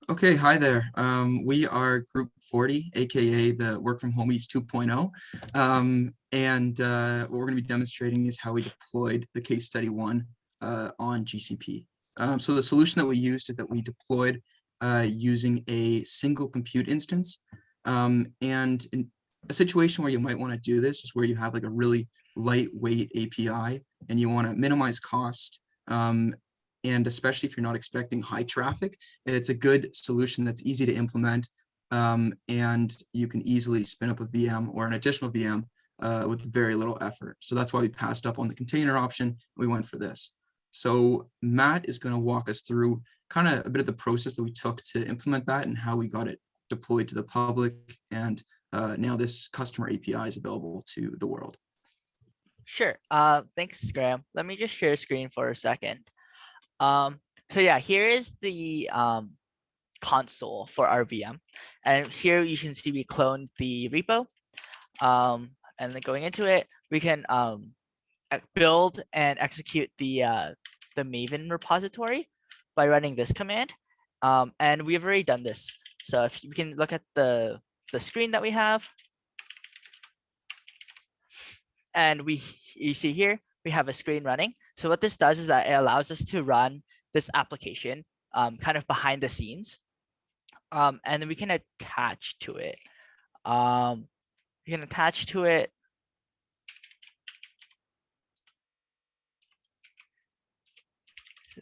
Okay, hi there. We are Group 40, aka the Work from Home East 2.0. What we're going to be demonstrating is how we deployed the case study one on GCP. So the solution that we used is that we deployed using a single compute instance. And in a situation where you might want to do this is where you have like a really lightweight API and you want to minimize cost. And especially if you're not expecting high traffic, it's a good solution that's easy to implement, and you can easily spin up a VM or an additional VM with very little effort. So that's why we passed up on the container option. We went for this. So Matt is going to walk us through kind of a bit of the process that we took to implement that and how we got it deployed to the public. And now this customer API is available to the world. Sure. Thanks, Graham. Let me just share screen for a second. So yeah, here is the console for our VM. And here you can see we cloned the repo. And then going into it, we can build and execute the Maven repository by running this command. And we've already done this. So if you can look at the screen that we have, and you see here, we have a screen running. So what this does is that it allows us to run this application kind of behind the scenes. And then we can attach to it. We can attach to it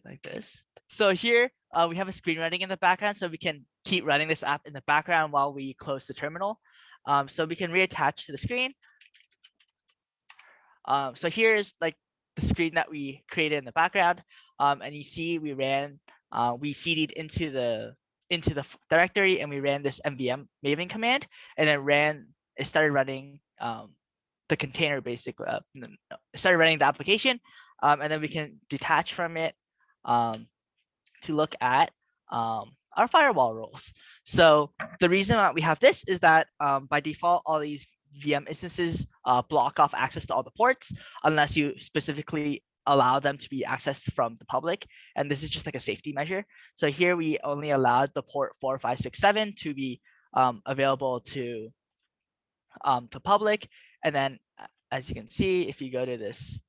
like this. So here we have a screen running in the background, so we can keep running this app in the background while we close the terminal. So we can reattach to the screen. So here is like the screen that we created in the background, and you see we ran, we cd'd into the directory, and we ran this mvm maven command, and then it started running the container basically. It started running the application, and then we can detach from it to look at our firewall rules. So the reason that we have this is that by default, all these VM instances block off access to all the ports unless you specifically allow them to be accessed from the public. And this is just like a safety measure. So here we only allowed the port 4567 to be available to the public. And then as you can see, if you go to this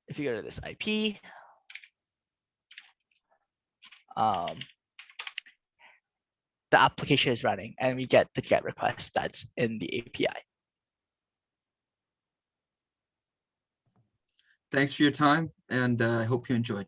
IP, the application is running and we get the GET request that's in the API. Thanks for your time, and I hope you enjoyed.